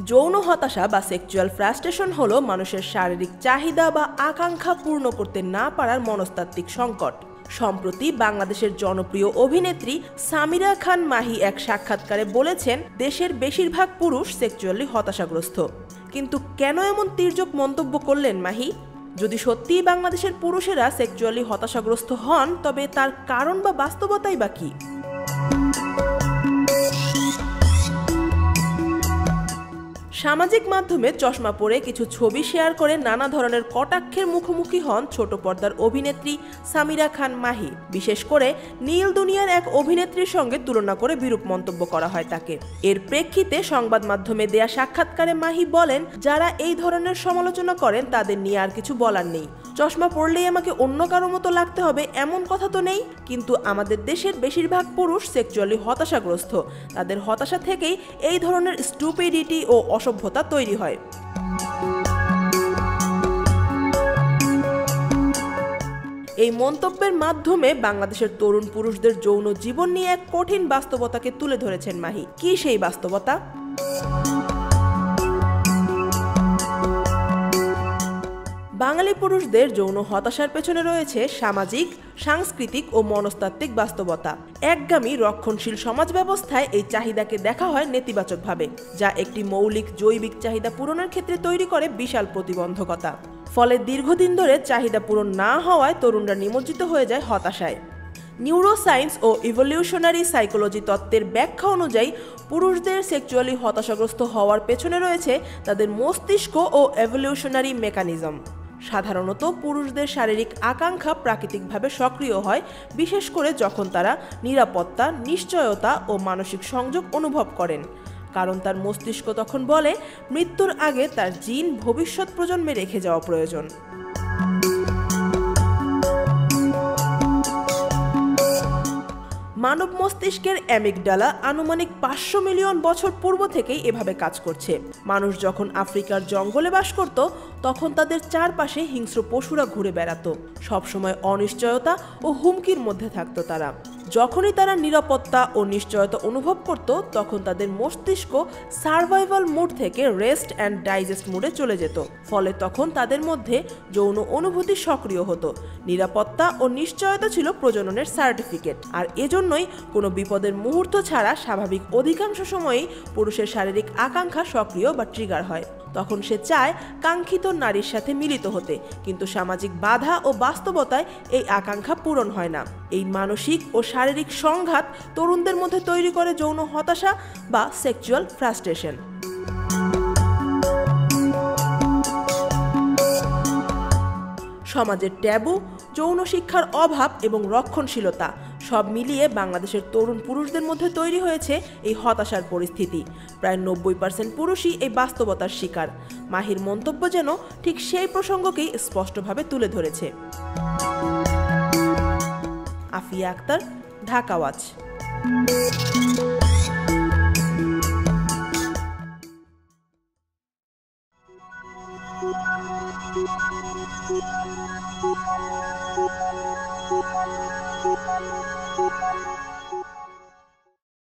যৌন হতাশা বা সেক্সুয়াল ফ্রাস্ট্রেশন হলো মানুষের শারীরিক চাহিদা বা আকাঙ্ক্ষা পূর্ণ করতে না পারার মনস্তাত্ত্বিক সংকট। সম্প্রতি বাংলাদেশের জনপ্রিয় অভিনেত্রী সামিরা খান মাহি এক সাক্ষাৎকারে বলেছেন, দেশের বেশিরভাগ পুরুষ সেক্সুয়ালি হতাশাগ্রস্ত। কিন্তু কেন এমন তির্যক মন্তব্য করলেন মাহি? যদি সত্যিই বাংলাদেশের পুরুষেরা সেক্সুয়ালি হতাশাগ্রস্ত হন, তবে তার কারণ বা বাস্তবতাই বা কী? সামাজিক মাধ্যমে চশমা পরে কিছু ছবি শেয়ার করে নানা ধরনের কটাক্ষের মুখোমুখি হন ছোট পর্দার অভিনেত্রী সামিরা খান মাহি। বিশেষ করে নীল দুনিয়ার এক অভিনেত্রীর সঙ্গে তুলনা করে বিরূপ মন্তব্য করা হয় তাকে। এর প্রেক্ষিতে সংবাদ মাধ্যমে দেয়া সাক্ষাৎকারে মাহি বলেন, যারা এই ধরনের সমালোচনা করেন তাদের নিয়ে আর কিছু বলার নেই। চশমা পরলেই আমাকে অন্য কারো মতো লাগতে হবে এমন কথা তো নেই। কিন্তু আমাদের দেশের বেশিরভাগ পুরুষ সেক্সুয়ালি হতাশাগ্রস্ত। তাদের হতাশা থেকেই এই ধরনের স্টুপিডিটি ও অসভ্যতা তৈরি হয়। এই মন্তব্যের মাধ্যমে বাংলাদেশের তরুণ পুরুষদের যৌন জীবন নিয়ে এক কঠিন বাস্তবতাকে তুলে ধরেছেন মাহি। কি সেই বাস্তবতা? বাঙালি পুরুষদের যৌন হতাশার পেছনে রয়েছে সামাজিক, সাংস্কৃতিক ও মনস্তাত্ত্বিক বাস্তবতা। একগামী রক্ষণশীল সমাজ ব্যবস্থায় এই চাহিদাকে দেখা হয় নেতিবাচকভাবে, যা একটি মৌলিক জৈবিক চাহিদা পূরণের ক্ষেত্রে তৈরি করে বিশাল প্রতিবন্ধকতা। ফলে দীর্ঘদিন ধরে চাহিদা পূরণ না হওয়ায় তরুণরা নিমজ্জিত হয়ে যায় হতাশায়। নিউরোসায়েন্স ও ইভলিউশনারি সাইকোলজি তত্ত্বের ব্যাখ্যা অনুযায়ী পুরুষদের সেক্সুয়ালি হতাশাগ্রস্ত হওয়ার পেছনে রয়েছে তাদের মস্তিষ্ক ও এভলিউশনারি মেকানিজম। সাধারণত পুরুষদের শারীরিক আকাঙ্ক্ষা প্রাকৃতিকভাবে সক্রিয় হয়, বিশেষ করে যখন তারা নিরাপত্তা, নিশ্চয়তা ও মানসিক সংযোগ অনুভব করেন। কারণ তার মস্তিষ্ক তখন বলে, মৃত্যুর আগে তার জিন ভবিষ্যৎ প্রজন্মে রেখে যাওয়া প্রয়োজন। মানব মস্তিষ্কের অ্যামিগডালা আনুমানিক 500 মিলিয়ন বছর পূর্ব থেকেই এভাবে কাজ করছে। মানুষ যখন আফ্রিকার জঙ্গলে বাস করত, তখন তাদের চারপাশে হিংস্র পশুরা ঘুরে বেড়াতো। সবসময় অনিশ্চয়তা ও হুমকির মধ্যে থাকতো তারা। যখনই তারা নিরাপত্তা ও নিশ্চয়তা অনুভব করত, তখন তাদের মস্তিষ্ক সার্ভাইভাল মোড থেকে রেস্ট অ্যান্ড ডাইজেস্ট মোডে চলে যেত। ফলে তখন তাদের মধ্যে যৌন অনুভূতি সক্রিয় হতো। নিরাপত্তা ও নিশ্চয়তা ছিল প্রজননের সার্টিফিকেট। আর এজন্যই কোনো বিপদের মুহূর্ত ছাড়া স্বাভাবিক অধিকাংশ সময়ই পুরুষের শারীরিক আকাঙ্ক্ষা সক্রিয় বা ট্রিগার হয়। তখন সে চায় কাঙ্ক্ষিত নারীর সাথে মিলিত হতে, কিন্তু সামাজিক বাধা ও বাস্তবতায় এই আকাঙ্ক্ষা পূরণ হয় না। এই মানসিক ও শারীরিক সংঘাত তরুণদের মধ্যে তৈরি করে যৌন হতাশা বা সেক্সুয়াল ফ্রাস্ট্রেশন। সমাজের ট্যাবু, যৌন শিক্ষার অভাব এবং রক্ষণশীলতা সব মিলিয়ে বাংলাদেশের তরুণ পুরুষদের মধ্যে তৈরি হয়েছে এই হতাশার পরিস্থিতি। প্রায় 90% পুরুষই এই বাস্তবতার শিকার। মাহির মন্তব্য যেন ঠিক সেই প্রসঙ্গকেই স্পষ্টভাবে তুলে ধরেছে। আফিয়া আক্তার, ঢাকা ওয়াচ।